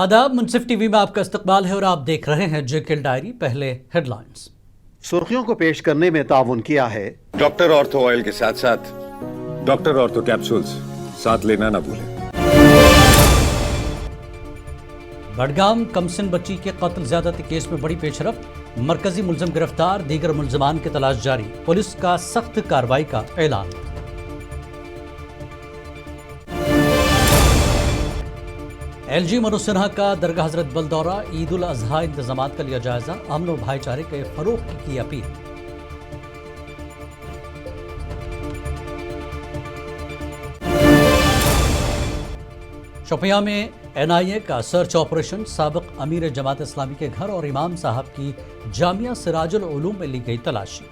आदाब, मुनसिफ टीवी में आपका इस्तकबाल है और आप देख रहे हैं जेके डायरी। पहले हेडलाइंस। सुर्खियों को पेश करने में ताउन किया है डॉक्टर ऑर्थो ऑयल के साथ साथ डॉक्टर ऑर्थो कैप्सूल्स साथ लेना ना भूलें। बडगाम कमसिन बच्ची के कत्ल ज्यादती केस में बड़ी पेशरफ्त, मरकजी मुलजिम गिरफ्तार, दीगर मुलजमान की तलाश जारी, पुलिस का सख्त कार्रवाई का ऐलान। एलजी मनोज सिन्हा का दरगाह हजरत बल दौरा, ईद उल अजहा इंतजामात का लिया जायजा, अमन व भाईचारे के फरोग की अपील। शोपियां में एनआईए का सर्च ऑपरेशन, साबिक अमीर जमात इस्लामी के घर और इमाम साहब की जामिया सिराजुल उलूम में ली गई तलाशी।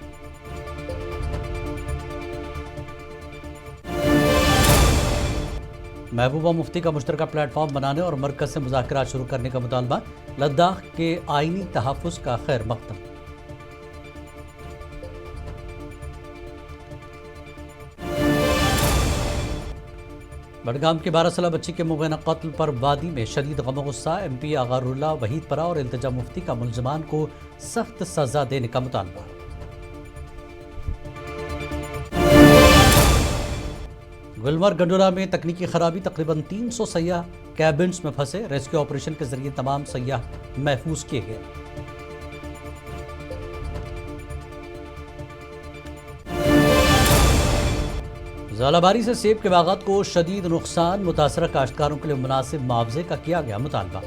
महबूबा मुफ्ती का मुश्तरका प्लेटफॉर्म बनाने और मरकज से मुज़ाकरात शुरू करने का मुतालबा, लद्दाख के आईनी तहफ़्फ़ुज़ का खैर मक़दम। बडगाम के 12 साल बच्ची के मुबैना कत्ल पर वादी में शदीद गम गुस्सा, MP अगारुल्लाह वहीद परा और इल्तिजा मुफ्ती का मुलजमान को सख्त सजा देने का मुतालबा। गुलमर्ग गंडोला में तकनीकी खराबी, तकरीबन 300 सयाह कैबिन्स में फंसे, रेस्क्यू ऑपरेशन के जरिए तमाम सयाह महफूज किए गए। ज़ालाबारी से सेब के बागात को शदीद नुकसान, मुतासरा काश्तकारों के लिए मुनासिब मुआवजे का किया गया मुतालबा।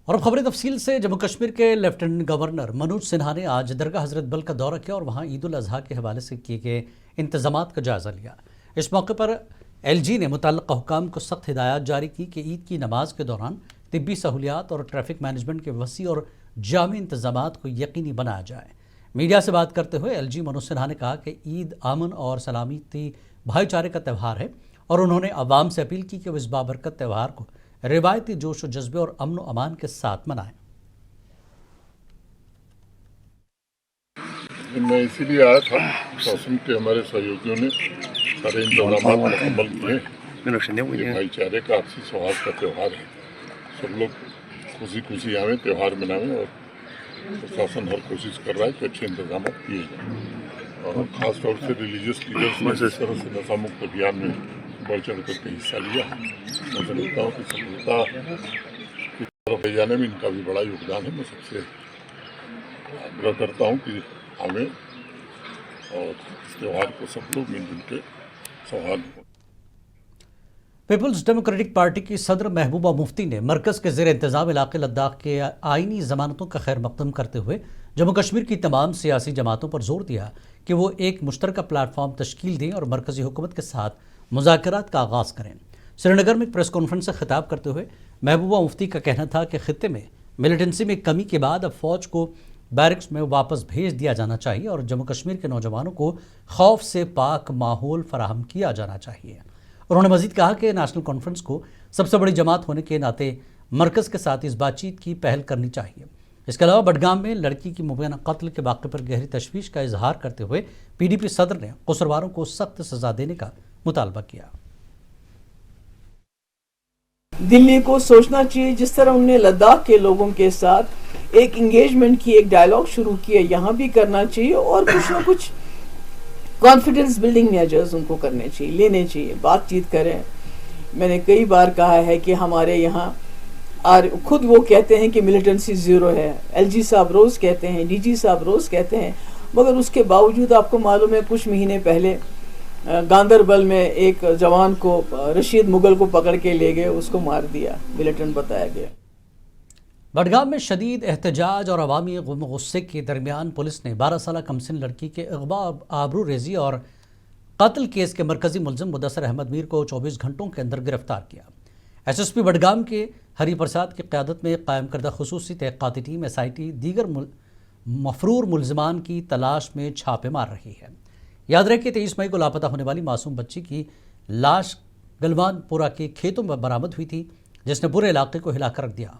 और अब खबरें तफसील से। जम्मू कश्मीर के लेफ्टिनेंट गवर्नर मनोज सिन्हा ने आज दरगाह हजरत बल का दौरा किया और वहां ईद उल अजहा के हवाले से किए गए इंतजामात का जायजा लिया। इस मौके पर LG ने मुतल्लिक़ा हुकाम को सख्त हिदायत जारी की कि ईद की नमाज के दौरान तिब्बी सहूलियात और ट्रैफिक मैनेजमेंट के वसी और जामी इंतजामात को यकीनी बनाया जाए। मीडिया से बात करते हुए LG मनोज सिन्हा ने कहा कि ईद अमन और सलामती भाईचारे का त्यौहार है और उन्होंने अवाम से अपील की कि वो इस बाबरकत त्यौहार को रिवायती जोश व जज्बे और अमन व अमान के साथ मनाएं। मैं इसीलिए आया था, शासन के हमारे सहयोगियों ने सारे इंतजाम मुकम्मल किए। भाईचारे का आपसी सौहार्द का त्यौहार है, सब लोग खुशी खुशी आवे, त्यौहार मनावें और प्रशासन हर कोशिश कर रहा है कि अच्छे इंतजाम किए जाएँ। और ख़ास तौर से रिलीजियस लीडर्स ने जिस तरह से नशा मुक्त अभियान में बढ़ चढ़ करके हिस्सा लिया, मैं समझता हूँ कि सफलता की तरफ ले जाने में इनका भी बड़ा योगदान है। मैं सबसे आग्रह करता हूँ कि हमें और इस त्यौहार को सब लोग मिलजुल के सौहार्द। पीपल्स डेमोक्रेटिक पार्टी की सदर महबूबा मुफ्ती ने मरकज़ के ज़ेर इंतज़ाम इलाक़े लद्दाख के आइनी ज़मानतों का खैर मक़दम करते हुए जम्मू कश्मीर की तमाम सियासी जमातों पर जोर दिया कि वो एक मुश्तरका प्लेटफॉर्म तश्कील दें और मरकज़ी हुकूमत के साथ मुज़ाकरात का आगाज़ करें। श्रीनगर में एक प्रेस कॉन्फ्रेंस से खिताब करते हुए महबूबा मुफ्ती का कहना था कि खित्ते में मिलिटेंसी में कमी के बाद अब फ़ौज को बैरक्स में वापस भेज दिया जाना चाहिए और जम्मू कश्मीर के नौजवानों को खौफ से पाक माहौल फराहम किया जाना चाहिए। उन्होंने मज़ीद कहा कि नेशनल कॉन्फ्रेंस को सबसे बड़ी जमात होने के नाते मरकज़ के साथ इस बातचीत की पहल करनी चाहिए। इसके अलावा बडगाम में लड़की की मुबैना कत्ल के वाक़े पर गहरी तशवीश का इजहार करते हुए PDP सदर ने कसूरवारों को सख्त सज़ा देने का मुतालबा किया। दिल्ली को सोचना चाहिए, जिस तरह उन्होंने लद्दाख के लोगों के साथ एक इंगेजमेंट की, एक डायलॉग शुरू किया, यहाँ भी करना चाहिए और कुछ ना कुछ कॉन्फिडेंस बिल्डिंग मेजर्स उनको करने चाहिए, लेने चाहिए, बातचीत करें। मैंने कई बार कहा है कि हमारे यहाँ और खुद वो कहते हैं कि मिलिटेंसी ज़ीरो है, LG साहब रोज़ कहते हैं, DG साहब रोज़ कहते हैं, मगर उसके बावजूद आपको मालूम है कुछ महीने पहले गांदरबल में एक जवान को रशीद मुगल को पकड़ के ले गए, उसको मार दिया, मिलिटेंट बताया गया। बडगाम में शदीद एहतजाज और अवामी गुस्से के दरमियान पुलिस ने 12 साल कमसिन लड़की के अगवा, आबरू रेजी और कत्ल केस के मरकजी मुलजिम मुदस्सर अहमद मीर को 24 घंटों के अंदर गिरफ्तार किया। SSP बडगाम के हरी प्रसाद की क़यादत में कायम करदा खुसूसी तहक़ीक़ाती टीम SIT दीगर मफरूर मुलजमान की तलाश में छापे मार रही है। याद रहे कि 23 मई को लापता होने वाली मासूम बच्ची की लाश गलवानपुरा के खेतों में बरामद हुई थी, जिसने पूरे इलाके को हिलाकर रख दिया।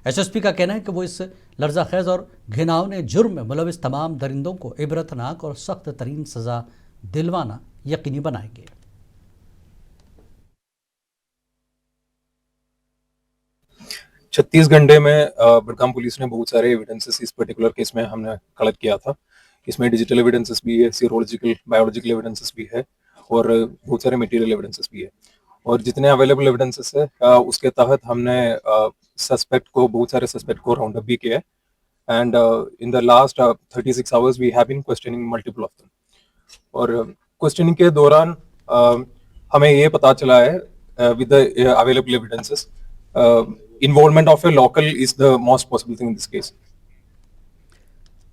SSP کا کہنا ہے کہ وہ اس لرزہ خیز اور گھناؤنے جرم میں ملوث تمام درندوں کو عبرتناک اور سخت ترین سزا دلوانا یقینی بنائیں گے۔ 36 گھنٹے میں بڈگام پولیس نے بہت سارے ایویڈنسز اس پرٹیکولر کیس میں ہم نے کلیکٹ کیا تھا۔ اس میں ڈیجیٹل ایویڈنسز بھی ہے، سیرولوجیکل بایولوجیکل ایویڈنسز بھی ہے اور بہت سارے میٹیریل ایویڈنسز بھی ہے، اور جتنے اویلیبل ایویڈنسز ہے اس کے تحت ہم نے بہت سارے سسپیکٹ کو راؤنڈ اپ بھی کیا ہے، and in the last 36 hours we have been questioning multiple of them, اور کوسچننگ کے دوران ہمیں یہ پتا چلا ہے with the available evidences involvement of a local is the most possible thing in this case.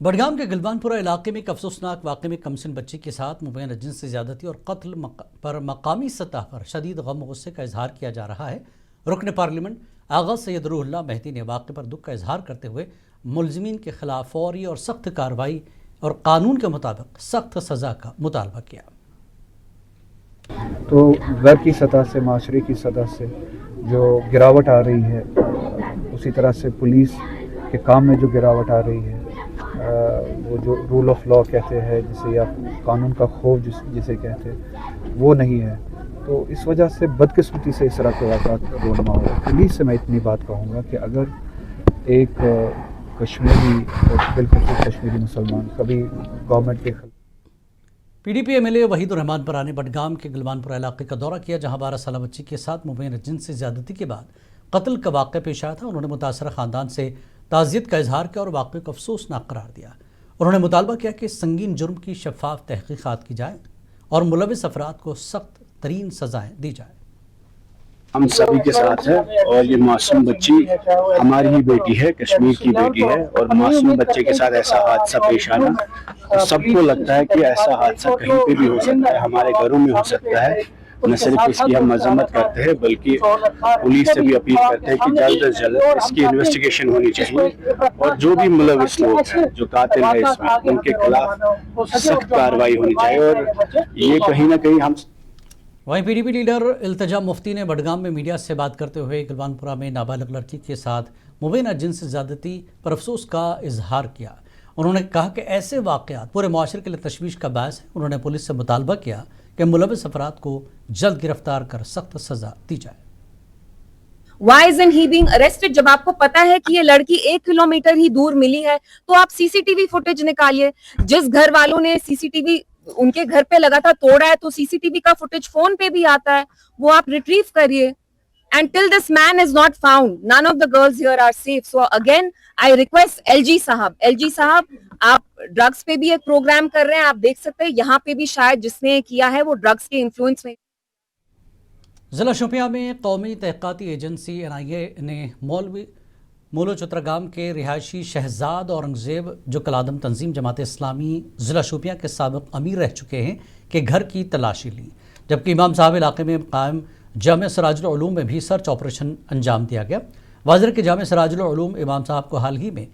Budgam کے گلوان پورہ علاقے میں ایک افسوسناک واقعے میں کمسن بچی کے ساتھ مبینہ جنسی زیادتی اور قتل پر مقامی سطح پر شدید غم و غصے کا اظہار کیا جا رہا ہے۔ رکن پارلیمنٹ آغا سید روح اللہ مہدی نے واقعے پر دکھ کا اظہار کرتے ہوئے ملزمین کے خلاف فوری اور سخت کارروائی اور قانون کے مطابق سخت سزا کا مطالبہ کیا۔ تو گھر کی سطح سے، معاشرے کی سطح سے جو گراوٹ آ رہی ہے، اسی طرح سے پولیس کے کام میں جو گراوٹ آ رہی ہے، وہ جو رول آف لا کہتے ہیں جسے، یا قانون کا خوف جسے کہتے ہیں، وہ نہیں ہے۔ تو اس وجہ سے بدقسمتی سے اس طرح کے واقعات رونما ہو رہا ہے۔ پولیس سے میں اتنی بات کہوں گا کہ اگر ایک کشمیری اور بالخصوص کشمیری مسلمان کبھی گورنمنٹ کے PDP MLA وحید الرحمان پرا نے بڈگام کے گلوان پورہ علاقے کا دورہ کیا، جہاں 12 سالہ بچی کے ساتھ مبینہ جنسی زیادتی کے بعد قتل کا واقعہ پیش آیا تھا۔ انہوں نے متاثرہ خاندان سے تعزیت کا اظہار کیا اور واقعے کو افسوسناک قرار دیا۔ انہوں نے مطالبہ کیا کہ سنگین جرم کی شفاف تحقیقات کی جائے اور ملوث افراد کو سخت ترین سزائیں دی جائیں۔ ہم سبھی کے ساتھ ہے، اور یہ معصوم بچی ہماری ہی بیٹی ہے، کشمیر کی بیٹی ہے، اور معصوم بچے کے ساتھ ایسا حادثہ پیش آنا، سب کو لگتا ہے کہ ایسا حادثہ کہیں پہ بھی ہو سکتا ہے، ہمارے گھروں میں ہو سکتا ہے۔ نہ صرف اس کی ہم مذمت کرتے ہیں بلکہ پولیس سے بھی اپیل کرتے ہیں کہ جلد از جلد اس کی انویسٹیگیشن ہونی چاہیے، اور جو بھی ملوث لوگ ہیں، جو قاتل ہیں اس میں، ان کے خلاف سخت کارروائی ہونی چاہیے، اور یہ کہیں نہ کہیں ہم۔ وہیں PDP لیڈر التجا مفتی نے بڈگام میں میڈیا سے بات کرتے ہوئے گلوان پورہ میں نابالغ لڑکی کے ساتھ مبینہ جنسی زیادتی پر افسوس کا اظہار کیا۔ انہوں نے کہا کہ ایسے واقعات پورے معاشرے کے لیے تشویش کا باعث ہے۔ انہوں نے پولیس سے مطالبہ کیا کہ ملوث افراد کو جلد گرفتار کر سخت سزا دی جائے۔ Why isn't he being arrested؟ جب آپ کو پتا ہے کہ یہ لڑکی 1 کلومیٹر ہی دور ملی ہے تو آپ CCTV فوٹیج نکالیے۔ جس گھر والوں نے CCTV ان کے گھر پہ لگا تھا توڑا ہے تو CCTV کا فوٹیج فون پہ بھی آتا ہے، وہ آپ ریٹریو کریے۔ And till this man is not found, none of the girls here are safe. So again, I request LG صاحب آپ ڈرگز پہ بھی ایک پروگرام کر رہے ہیں، آپ دیکھ سکتے ہیں یہاں پہ بھی شاید جس نے کیا ہے وہ ڈرگز کے انفلوئنس میں۔ ضلع شوپیاں میں قومی تحقیقاتی ایجنسی NIA نے مولو چترگام کے رہائشی شہزاد اورنگزیب جو کلادم تنظیم جماعت اسلامی ضلع شوپیاں کے سابق امیر رہ چکے ہیں کے گھر کی تلاشی لی، جبکہ امام صاحب علاقے میں قائم جامعہ سراج العلوم میں بھی سرچ آپریشن انجام دیا گیا۔ واضح کہ جامعہ سراج العلوم امام صاحب کو حال ہی میں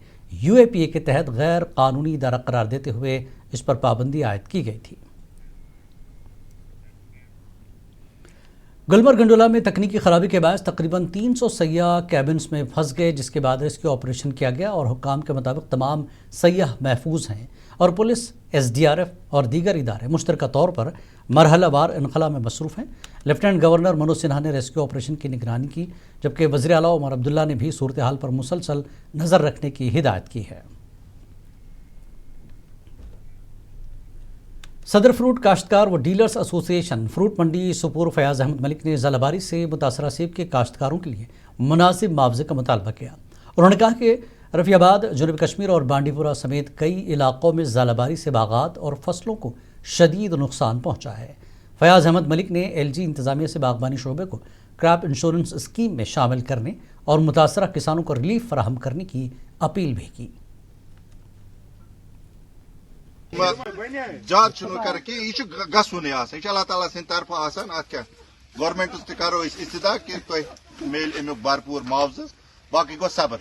UAPA کے تحت غیر قانونی ادارہ قرار دیتے ہوئے اس پر پابندی عائد کی گئی تھی۔ گلمرگ گنڈولا میں تکنیکی خرابی کے باعث تقریباً 300 سیاح کیبنز میں پھنس گئے، جس کے بعد ریسکیو آپریشن کیا گیا اور حکام کے مطابق تمام سیاح محفوظ ہیں، اور پولیس، SDRF اور دیگر ادارے مشترکہ طور پر مرحلہ وار انخلا میں مصروف ہیں۔ لیفٹیننٹ گورنر منوج سنہا نے ریسکیو آپریشن کی نگرانی کی، جبکہ وزیر اعلیٰ عمر عبداللہ نے بھی صورتحال پر مسلسل نظر رکھنے کی ہدایت کی ہے۔ صدر فروٹ کاشتکار و ڈیلرز ایسوسی ایشن فروٹ منڈی سپور فیاض احمد ملک نے ذلہ باری سے متاثرہ سیب کے کاشتکاروں کے لیے مناسب معاوضے کا مطالبہ کیا۔ انہوں نے کہا کہ رفیع آباد، جنوبی کشمیر اور بانڈی پورہ سمیت کئی علاقوں میں ذلہ باری سے باغات اور فصلوں کو شدید نقصان پہنچا ہے۔ فیاض احمد ملک نے LG انتظامیہ سے باغبانی شعبے کو کراپ انشورنس اسکیم میں شامل کرنے اور متاثرہ کسانوں کو ریلیف فراہم کرنے کی اپیل بھی کی۔ زیادہ چھُنہٕ کَران کینٛہہ، یہِ چھُ گژھُنٕے آسان، یہِ چھُ اللہ تعالیٰ سٕنٛدِ طرفہٕ آسان۔ اَتھ کیٛاہ گورمنٹس تہِ کرو أسۍ استدا کہِ تۄہہِ میلہِ امیُک بھرپوٗر معاوضہٕ، باقٕے گوٚو صبر،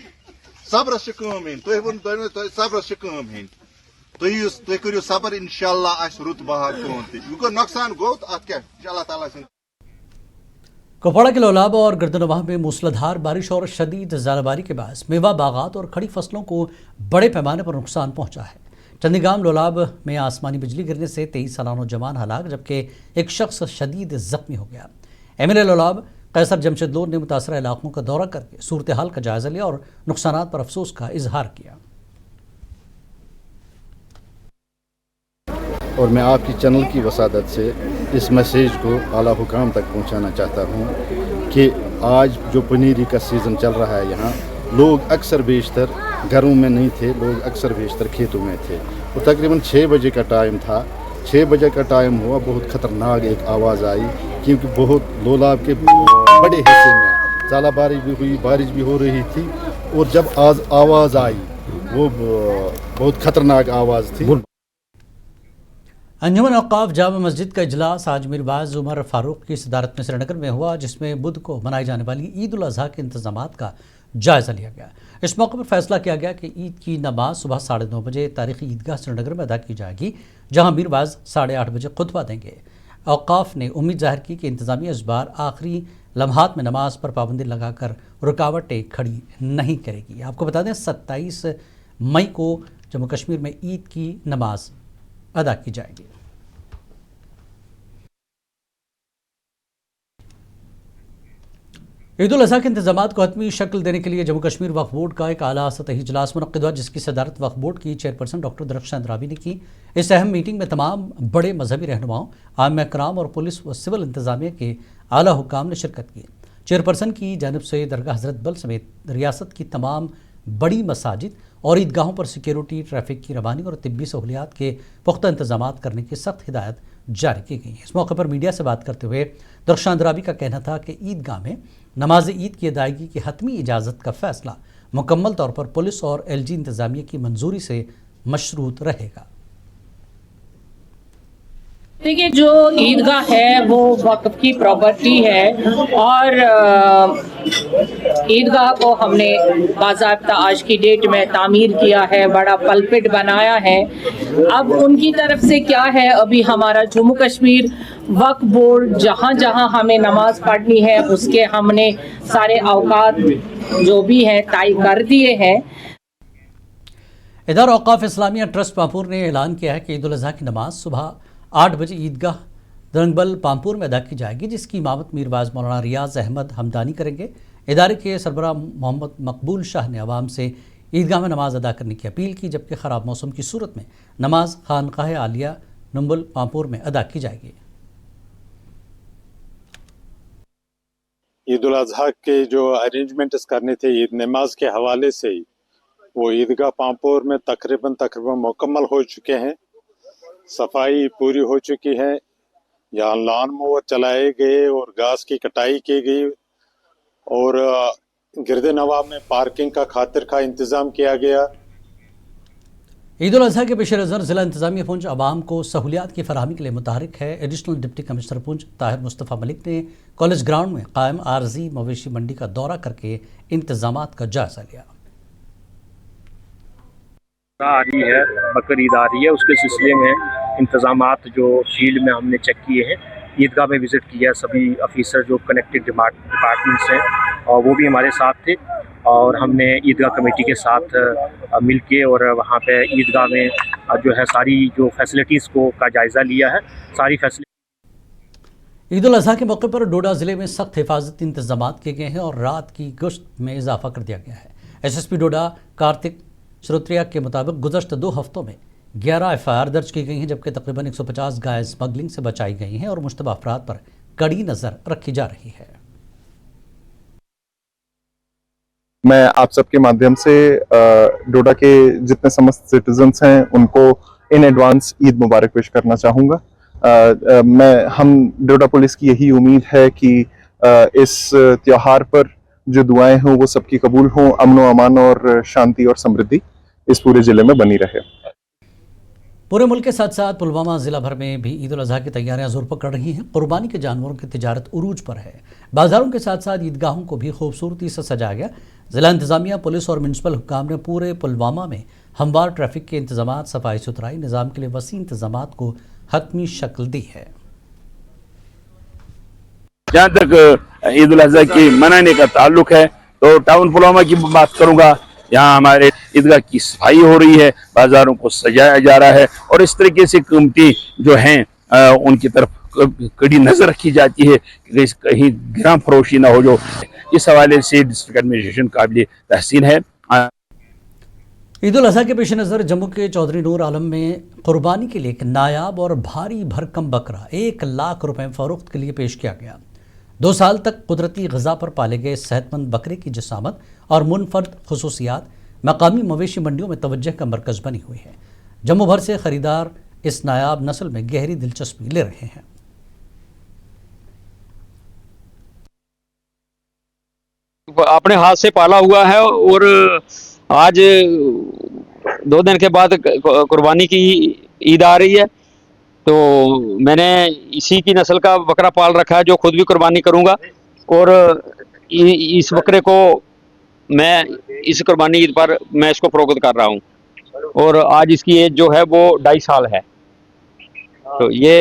صبرس چھِ کٲم ہیٚنۍ، تُہۍ ؤنِو تۄہہِ صبرس چھِ کٲم ہیٚنۍ، تُہۍ کٔرِو صبر، انشاءاللہ آسہِ رُت بہار تُہُنٛد تہِ، یہِ گوٚو نۄقصان گوٚو تہٕ اَتھ کیٛاہ یہِ چھُ اللہ تعالیٰ سٕنٛدِ۔ کپواڑہ کے لولاب اور گردنواہ میں موسلادھار بارش اور شدید ژالہ کے باعث میوہ باغات اور کھڑی فصلوں کو بڑے پیمانے پر نقصان پہنچا ہے۔ چندی گام لولاب میں آسمانی بجلی گرنے سے 23 سالہ نوجوان ہلاک جبکہ ایک شخص شدید زخمی ہو گیا۔ M L A Lolab Qaiser Jamshed Lone نے متاثرہ علاقوں کا دورہ کر کے صورتحال کا جائزہ لیا اور نقصانات پر افسوس کا اظہار کیا۔ اور میں آپ کی چینل کی وسادت سے اس میسیج کو اعلیٰ حکام تک پہنچانا چاہتا ہوں کہ آج جو پنیری کا سیزن چل رہا ہے یہاں لوگ اکثر بیشتر گھروں میں نہیں تھے، لوگ اکثر بیشتر کھیتوں میں تھے اور تقریباً 6 بجے کا ٹائم تھا۔ 6 بجے کا ٹائم ہوا، بہت خطرناک ایک آواز آئی کیونکہ بہت لولاب کے بڑے حصے میں ژالہ باری بھی ہوئی، بارش بھی ہو رہی تھی اور جب آواز آئی وہ بہت خطرناک آواز تھی۔ انجمن اوقاف جامع مسجد کا اجلاس آج میر باز عمر فاروق کی صدارت میں سری نگر میں ہوا، جس میں بدھ کو منائی جانے والی عید الاضحیٰ کے انتظامات کا جائزہ لیا گیا۔ اس موقع پر فیصلہ کیا گیا کہ عید کی نماز صبح 9:30 بجے تاریخی عیدگاہ سری نگر میں ادا کی جائے گی، جہاں میر باز 8:30 بجے خطبہ دیں گے۔ اوقاف نے امید ظاہر کی کہ انتظامیہ اس بار آخری لمحات میں نماز پر پابندی لگا کر رکاوٹیں کھڑی نہیں کرے گی۔ آپ کو بتا دیں 27 مئی کو جموں کشمیر میں عید کی نماز ادا کی جائے گی۔ عید الاضحیٰ کے انتظامات کو حتمی شکل دینے کے لیے جموں کشمیر وقف بورڈ کا ایک اعلیٰ سطحی اجلاس منعقد ہوا، جس کی صدارت وقف بورڈ کی چیئرپرسن ڈاکٹر درخشاں اندرابی نے کی۔ اس اہم میٹنگ میں تمام بڑے مذہبی رہنماؤں، عامہ کرام اور پولیس و سول انتظامیہ کے اعلیٰ حکام نے شرکت کی۔ چیئرپرسن کی جانب سے درگاہ حضرت بل سمیت ریاست کی تمام بڑی مساجد اور عیدگاہوں پر سیکیورٹی، ٹریفک کی روانی اور طبی سہولیات کے پختہ انتظامات کرنے کی سخت ہدایت جاری کی گئی۔ اس موقع پر میڈیا سے بات کرتے ہوئے درخشاں اندرابی کا کہنا تھا کہ عیدگاہ میں نماز عید کی ادائیگی کی حتمی اجازت کا فیصلہ مکمل طور پر پولیس اور ایل جی انتظامیہ کی منظوری سے مشروط رہے گا۔ دیکھیے، جو عیدگاہ ہے وہ وقف کی پراپرٹی ہے اور عیدگاہ کو ہم نے باضابطہ آج کی ڈیٹ میں تعمیر کیا ہے، بڑا پلپٹ بنایا ہے۔ اب ان کی طرف سے کیا ہے، ابھی ہمارا جموں کشمیر وقف بورڈ جہاں جہاں ہمیں نماز پڑھنی ہے اس کے ہم نے سارے اوقات جو بھی ہیں طے کر دیے ہیں۔ ادارہ اوقاف اسلامیہ ٹرسٹ پامپور نے اعلان کیا ہے کہ عید الاضحیٰ کی نماز صبح 8 بجے عیدگاہ درنگبل پامپور میں ادا کی جائے گی، جس کی امامت میر باز مولانا ریاض احمد حمدانی کریں گے۔ ادارے کے سربراہ محمد مقبول شاہ نے عوام سے عیدگاہ میں نماز ادا کرنے کی اپیل کی، جبکہ خراب موسم کی صورت میں نماز خانقاہ عالیہ نمبل پامپور میں ادا کی جائے گی۔ عید الاضحیٰ کے جو ارینجمنٹس کرنے تھے عید نماز کے حوالے سے ہی وہ عیدگاہ پامپور میں تقریباً مکمل ہو چکے ہیں، صفائی پوری ہو چکی ہے، یہاں لان موور چلائے گئے اور گھاس کی کٹائی کی گئی اور گرد نواح میں پارکنگ کا خاطر خواہ انتظام کیا گیا۔ عید الاضحیٰ کے پیش نظر ضلع انتظامیہ پونچھ عوام کو سہولیات کی فراہمی کے لیے متحرک ہے۔ ایڈیشنل ڈپٹی کمشنر پونچھ طاہر مصطفیٰ ملک نے کالج گراؤنڈ میں قائم عارضی مویشی منڈی کا دورہ کر کے انتظامات کا جائزہ لیا۔ آ رہی ہے، بقر عید آ رہی ہے، اس کے سلسلے میں انتظامات جو فیلڈ میں ہم نے چیک کیے ہیں، عیدگاہ میں وزٹ کیا، سبھی آفیسر جو کنیکٹڈ ڈپارٹمنٹس ہیں اور وہ بھی ہمارے ساتھ تھے اور ہم نے عیدگاہ کمیٹی کے ساتھ مل کے اور وہاں پہ عیدگاہ میں جو ہے ساری جو فیسلٹیز کا جائزہ لیا ہے۔ ساری فیسلٹی عید الاضحیٰ کے موقع پر ڈوڈا ضلع میں سخت حفاظتی انتظامات کیے گئے ہیں اور رات کی گشت میں اضافہ کر دیا گیا ہے۔ S S P Doda Kartik Shrotriya کے مطابق گزشتہ 2 ہفتوں میں 11 FIR درج کی گئی ہیں، جبکہ تقریباً 150 گائے اسمگلنگ سے بچائی گئی ہیں اور مشتبہ افراد پر کڑی نظر رکھی جا رہی ہے۔ میں آپ سب کے مادھیم سے ڈوڈا کے جتنے سمست سٹیزنز ہیں ان کو ان ایڈوانس عید مبارک وش کرنا چاہوں گا۔ ہم ڈوڈا پولیس کی یہی امید ہے کہ اس تیوہار پر جو دعائیں ہوں وہ سب کی قبول ہوں، امن و امان اور شانتی اور سمردھی اس پورے ضلع میں بنی رہے۔ پورے ملک کے ساتھ ساتھ پلوامہ ضلع بھر میں بھی عید الاضحیٰ کی تیاریاں زور پکڑ رہی ہیں۔ قربانی کے جانوروں کی تجارت عروج پر ہے۔ بازاروں کے ساتھ ساتھ عیدگاہوں کو بھی خوبصورتی سے سجایا گیا۔ ضلع انتظامیہ، پولیس اور میونسپل حکام نے پورے پلوامہ میں ہموار ٹریفک کے انتظامات، صفائی ستھرائی نظام کے لیے وسیع انتظامات کو حتمی شکل دی ہے۔ جہاں تک ईद उल अजहा की मनाने का ताल्लुक है। तो टाउन पुलवामा की बात करूंगा, यहाँ हमारे ईदगाह की सफाई हो रही है, बाजारों को सजाया जा रहा है और इस तरीके से कीमती जो हैं उनकी तरफ कड़ी नजर रखी जाती है कि कहीं गिरां फरोशी ना हो। जो इस हवाले से डिस्ट्रिक्ट एडमिनिस्ट्रेशन काबिल तहसीन है। ईद उल अजहा के पेश नज़र जम्मू के चौधरी नूर आलम में कुर्बानी के लिए एक नायाब और भारी भरकम बकरा 1 लाख रुपए फरोख्त के लिए पेश किया गया। 2 साल तक कुदरती ग़िज़ा पर पाले गए सेहतमंद बकरे की जिसामत और मुनफर्द खुसूसियात मकामी मवेशी मंडियों में तवज्जो का मरकज़ बनी हुई है। जम्मू भर से ख़रीदार इस नायाब नस्ल में गहरी दिलचस्पी ले रहे हैं। अपने हाथ से पाला हुआ है और आज 2 दिन के बाद कुर्बानी की ईद आ रही है, तो मैंने इसी की नस्ल का बकरा पाल रखा है जो खुद भी कुर्बानी करूंगा। और इस बकरे को मैं इस कुर्बानी ईद पर मैं इसको फरोख्त कर रहा हूं और आज इसकी एज जो है वो 2.5 साल है। तो ये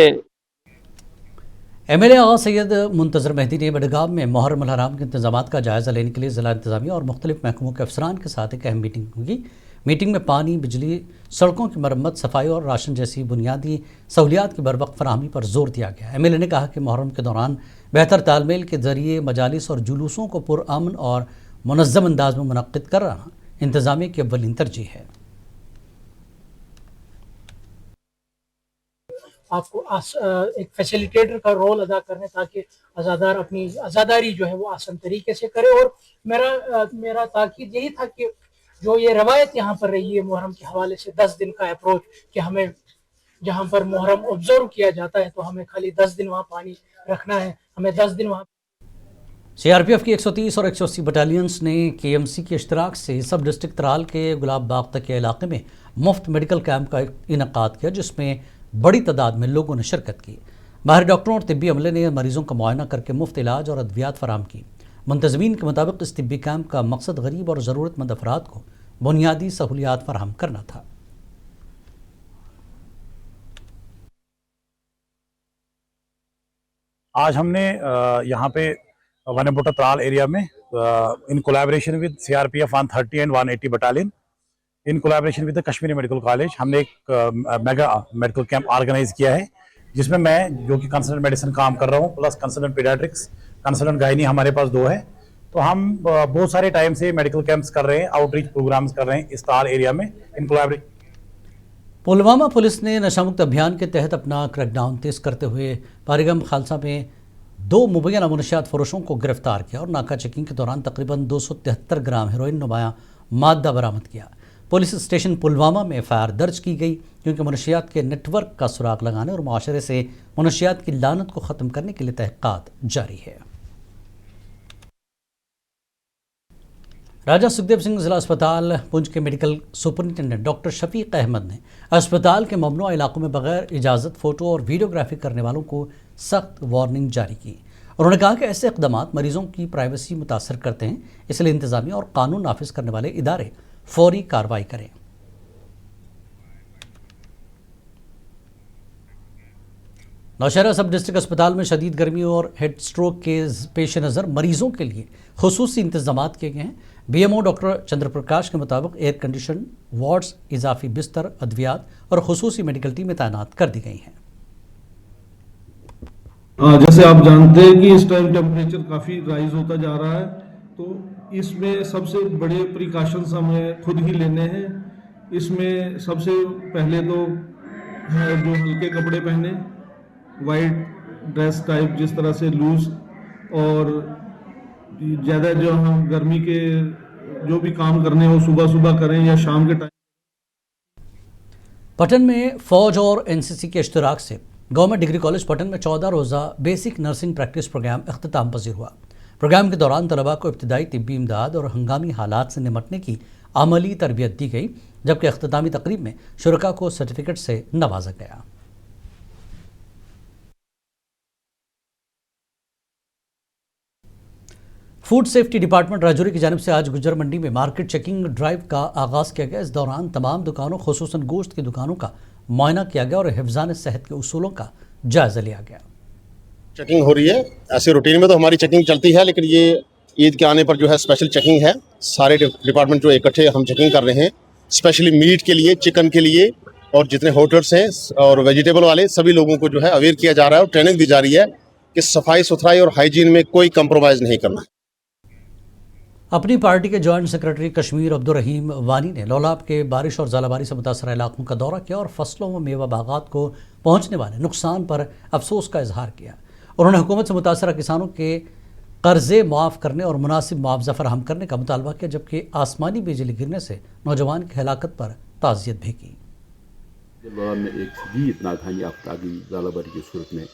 MLA आगा सैयद मुंतज़र मेहदी ने बडगाम में मुहर्रम अल हराम के इंतजामात का जायज़ा लेने के लिए ज़िला इंतज़ामिया और मुख्तलिफ महकमों के अफसरान के साथ एक अहम मीटिंग हुई। मीटिंग में पानी, बिजली, सड़कों की मरम्मत, सफाई और राशन जैसी बुनियादी सहूलियात की बरवक्त फराहमी पर जोर दिया गया। MLA ने कहा कि मुहर्रम के दौरान बेहतर तालमेल के ज़रिए मजालिस और जुलूसों को पुरअमन और मुनज़्ज़म अंदाज में मुनक़्क़िद करना इंतज़ामिया की अव्वलीन तरजीह है। आपको एक फैसिलिटेटर का रोल अदा करने ताकि आज़ादार अपनी आज़ादारी जो है वो आसान तरीके से करे। और मेरा ताकीद यही था कि जो ये रवायत यहाँ पर रही है मुहर्रम के हवाले से 10 दिन का अप्रोच कि हमें जहाँ पर मुहर्रम ऑब्जर्व किया जाता है तो हमें खाली 10 दिन वहाँ पानी रखना है, हमें 10 दिन वहाँ। CRPF की 130 और 180 बटालियंस ने KMC के इश्तराक से सब डिस्ट्रिक्ट त्राल के गुलाब बाग तक के इलाके में मुफ्त मेडिकल कैंप का इनेकाद किया, जिसमें बड़ी तादाद में लोगों ने शिरकत की। माहिर डॉक्टरों और तिब्बी अमले ने मरीजों का मुआयना करके मुफ्त इलाज और अद्वियात फराम की। मुंतज़मीन के मुताबिक इस तिब्बी कैंप का मकसद गरीब और ज़रूरतमंद अफराद को बुनियादी सहूलियात फराहम करना था। आज हमने यहाँ पे वनबोटा त्राल एरिया में in collaboration with CRPF 130 and 180 battalion in collaboration with the Kashmiri medical college हमने एक मेगा मेडिकल कैंप ऑर्गेनाइज किया है, जिसमें मैं जो कि कंसल्टेंट मेडिसिन काम कर रहा हूँ plus consultant paediatrics, consultant gynae हमारे पास 2 है। तो हम बहुत सारे टाइम से मेडिकल कैंप्स कर रहे हैं, आउटरीच प्रोग्राम्स कर रहे हैं इस त्राल एरिया में इन कोलैबोरेशन। पुलवामा पुलिस ने नशामुक्त अभियान के तहत अपना क्रैकडाउन तेज करते हुए पारिगम खालसा में 2 मुबैना मुनशियात फरोशों को गिरफ्तार किया और नाका चेकिंग के दौरान तकरीबन 273 ग्राम हेरोइन नुमाया मादा बरामद किया। पुलिस स्टेशन पुलवामा में FIR दर्ज की गई क्योंकि मुनशियात के नेटवर्क का सुराग लगाने और मुआशरे से मुनशियात की लानत को ख़त्म करने के लिए तहक़ीक़ात जारी है। राजा सुखदेव सिंह ज़िला अस्पताल पुंछ के medical superintendent doctor Shafiq Ahmed ने अस्पताल के ममनुआ इलाकों में बगैर इजाज़त फ़ोटो और वीडियोग्राफी करने वालों को सख्त वार्निंग जारी की। उन्होंने कहा कि ऐसे इक़दाम मरीज़ों की प्राइवेसी मुतासर करते हैं, इसलिए इंतज़ामिया और कानून नाफिज करने वाले इदारे फौरी कार्रवाई करें। नौशहरा सब डिस्ट्रिक्ट अस्पताल में शदीद गर्मी और हेड स्ट्रोक के पेश नज़र मरीजों के लिए खुसूसी इंतजामात किए गए हैं। BMO डॉक्टर चंद्र प्रकाश के मुताबिक एयर कंडीशन वार्ड्स, इजाफी बिस्तर, अद्वियात और खुसूसी मेडिकल टीमें तैनात कर दी गई हैं। जैसे आप जानते हैं कि इस टाइम टेम्परेचर काफ़ी राइज होता जा रहा है, तो इसमें सबसे बड़े प्रिकॉशंस हमें खुद ही लेने हैं। इसमें सबसे पहले तो है जो हल्के कपड़े पहने, वाइट ड्रेस टाइप जिस तरह से लूज, और ज़्यादा जो हम गर्मी के जो भी काम करने हो सुबह सुबह करें या शाम के टाइम। पटन में फौज और NCC के इश्तराक से गवर्नमेंट डिग्री कॉलेज पटन में 14 रोज़ा बेसिक नर्सिंग प्रैक्टिस प्रोग्राम अख्तिताम पजीर हुआ। प्रोग्राम के दौरान तलबा को इब्तिदाई तिब्बी इमदाद और हंगामी हालात से निपटने की अमली तरबियत दी गई, जबकि अख्तितामी तकरीब में शुरका को सर्टिफिकेट से नवाजा गया। फूड सेफ्टी डिपार्टमेंट राजौरी की जानिब से आज गुज्जर मंडी में मार्केट चेकिंग ड्राइव का आगाज़ किया गया। इस दौरान तमाम दुकानों खुसूसन गोश्त की दुकानों का मुआयना किया गया और हिफ्ज़ान सेहत के उसूलों का जायज़ा लिया गया। चेकिंग हो रही है। ऐसे रूटीन में तो हमारी चेकिंग चलती है, लेकिन ये ईद के आने पर जो है स्पेशल चेकिंग है। सारे डिपार्टमेंट जो इकट्ठे हम चेकिंग कर रहे हैं, स्पेशली मीट के लिए, चिकन के लिए, और जितने होटल्स हैं और वेजिटेबल वाले सभी लोगों को जो है अवेयर किया जा रहा है और ट्रेनिंग दी जा रही है कि सफाई सुथराई और हाइजीन में कोई कंप्रोमाइज़ नहीं करना। अपनी पार्टी के जॉइंट सेक्रेटरी कश्मीर अब्दुल रहीम वानी ने लौलाब के बारिश और ज़ालाबारी से मुतासर इलाकों का दौरा किया और फसलों व मेवा बागात को पहुँचने वाले नुकसान पर अफसोस का इजहार किया। उन्होंने हुकूमत से मुतासर किसानों के कर्जे मुआफ़ करने और मुनासिब मुआवजा फराहम करने का मुतालबा किया, जबकि आसमानी बिजली गिरने से नौजवान की हलाकत पर ताज़ियत भी की। लोलाब में एक शदीद नागहानी आफत आ गई ज़ालाबारी की सूरत में,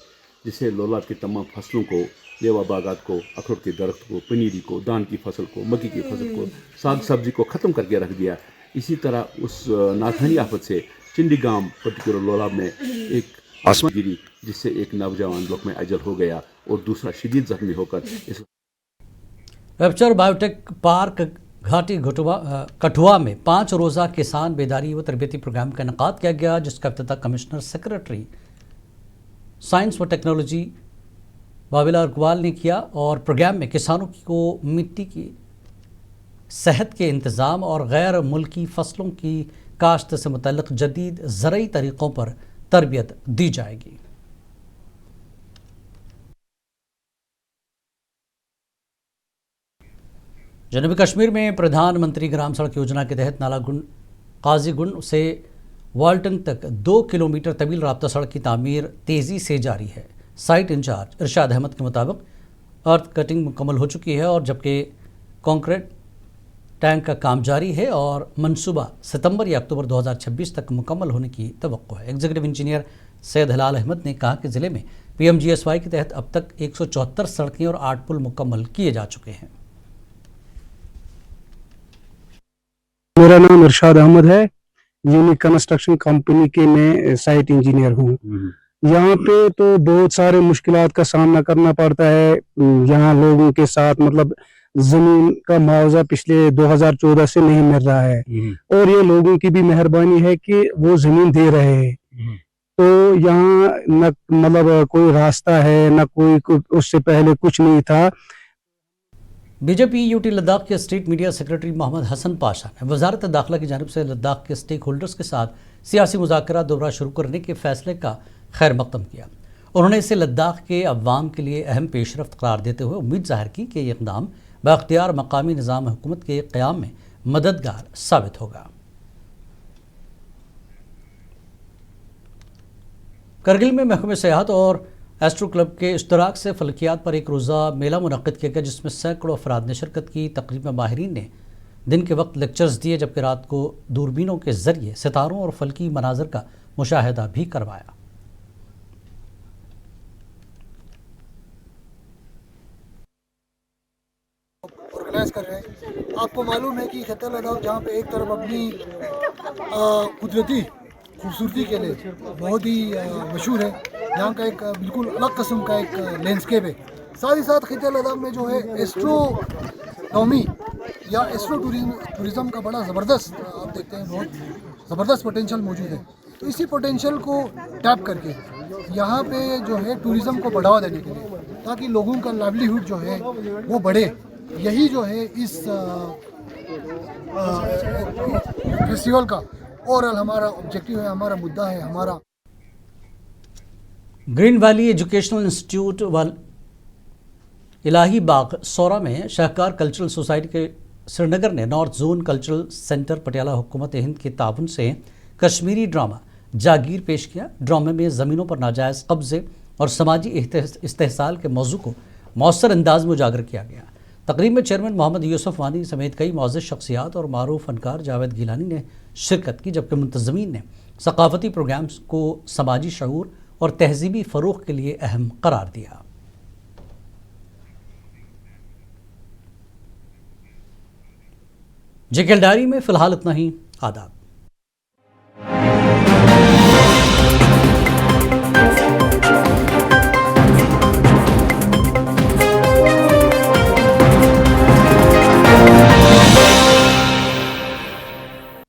जिससे लोलाब की तमाम फसलों को, मेवा बागात को, अखरोट के दरख्त को, पनीरी को, धान की फसल को, मक्की की फसल को, साग सब्जी को ख़त्म करके रख दिया। इसी तरह उस नागहानी आफत से चिंडीगाम पर्टिकुलर लोलाब में एक आसमान गिरी, जिससे एक नौजवान लोग में अजल हो गया और दूसरा शदीद जख्मी होकर इस वेबस्टर बायोटेक पार्क घाटी कठुआ में 5 रोज़ा किसान बेदारी व तरबियती प्रोग्राम का इनेकाद किया गया, जिसका इफ्तिताह कमिश्नर सेक्रेटरी साइंस व टेक्नोलॉजी बाबिला अरकवाल ने किया। और प्रोग्राम में किसानों को मिट्टी की सेहत के इंतज़ाम और गैर मुल्की फसलों की काश्त से मुतल्लिक़ जदीद ज़रई तरीक़ों पर तरबियत दी जाएगी। जनूबी कश्मीर में प्रधानमंत्री ग्राम सड़क योजना के तहत नालागुंड काजीगुंड से वाल्टन तक 2 किलोमीटर तवील राब्ता सड़क की तामीर तेज़ी से जारी है। साइट इंचार्ज इरशाद अहमद के मुताबिक अर्थ कटिंग मुकम्मल हो चुकी है और जबकि कंक्रीट टैंक का काम जारी है और मंसूबा सितंबर या अक्टूबर 2026 तक मुकम्मल होने की तवक्को है। एग्जीक्यूटिव इंजीनियर सैयद हलाल अहमद ने कहा कि ज़िले में PMGSY के तहत अब तक 174 सड़कें और 8 पुल मुकम्मल किए जा चुके हैं। मेरा नाम इरशाद अहमद है, यूनिक कंस्ट्रक्शन कंपनी के मैं साइट इंजीनियर हूँ। यहाँ पे तो बहुत सारे मुश्किलात का सामना करना पड़ता है। यहाँ लोगों के साथ मतलब जमीन का मुआवजा पिछले 2014 से नहीं मिल रहा है और ये लोगों की भी मेहरबानी है कि वो जमीन दे रहे हैं। तो यहाँ न मतलब कोई रास्ता है न कोई उससे पहले कुछ नहीं था। बीजेपी यूटी लद्दाख के state media secretary Mohammad Hassan Pasha ने वजारत दाखिला की जानिब से लद्दाख के स्टेक होल्डर्स के साथ सियासी मुज़ाकरात दोबारा शुरू करने के फैसले का खैर मकदम किया। उन्होंने इसे लद्दाख के अवाम के लिए अहम पेशरफ्त करार देते हुए उम्मीद ज़ाहिर की कि ये इक़दाम बाख्तियार मकामी निज़ाम हुकूमत के क़याम में मददगार साबित होगा। करगिल में महकमे सेहत और एस्ट्रो क्लब के इश्तराक से फलकियात पर एक रोज़ा मेला मुनक़्क़िद किया गया, जिसमें सैकड़ों अफराद ने शिरकत की। तकरीब में माहिरीन ने दिन के वक्त लेक्चर्स दिए, जबकि रात को दूरबीनों के ज़रिए सितारों और फल्की मनाजर का मुशाहिदा भी करवाया। ऑर्गेनाइज कर रहे हैं। आपको मालूम है कि खत्ता लद्दाख जहाँ पे एक तरफ अपनी कुदरती खूबसूरती के लिए बहुत ही मशहूर है, यहाँ का एक बिल्कुल अलग किस्म का एक लैंडस्केप है। साथ ही साथ खत्ता लद्दाख में जो है एस्ट्रोनॉमी या एस्ट्रो टूरिज़म का बड़ा ज़बरदस्त आप देखते हैं बहुत ज़बरदस्त पोटेंशियल मौजूद है। तो इसी पोटेंशियल को टैप करके यहाँ पे जो है टूरिज़म को बढ़ावा देने के लिए, ताकि लोगों का लाइवलीहुड जो है वो बढ़े, यही जो है इस फेस्टिवल का ओवरऑल हमारा ऑब्जेक्टिव है, हमारा मुद्दा है। हमारा ग्रीन वैली एजुकेशनल इंस्टीट्यूट इलाही बाग सौरा में शाहकार कल्चरल सोसाइटी के श्रीनगर ने north zone cultural centre Patiala हुकूमत हिंद के ताउन से कश्मीरी ड्रामा जागीर पेश किया। ड्रामे में ज़मीनों पर नाजायज़ कब्ज़े और समाजी इस्तेहसाल के मौजू को मौसर अंदाज में उजागर किया गया। तकरीब में चेयरमैन मोहम्मद यूसुफ वानी समेत कई मुअज़्ज़ज़ शख्सियात और मारूफ फनकार जावेद गिलानी ने शिरकत की, जबकि मुंतज़मीन ने सकाफ़ती प्रोग्राम्स को समाजी शऊर और तहजीबी फ़रोग़ के लिए अहम करार दिया। जेकेल डायरी में फ़िलहाल इतना ही। आदाब।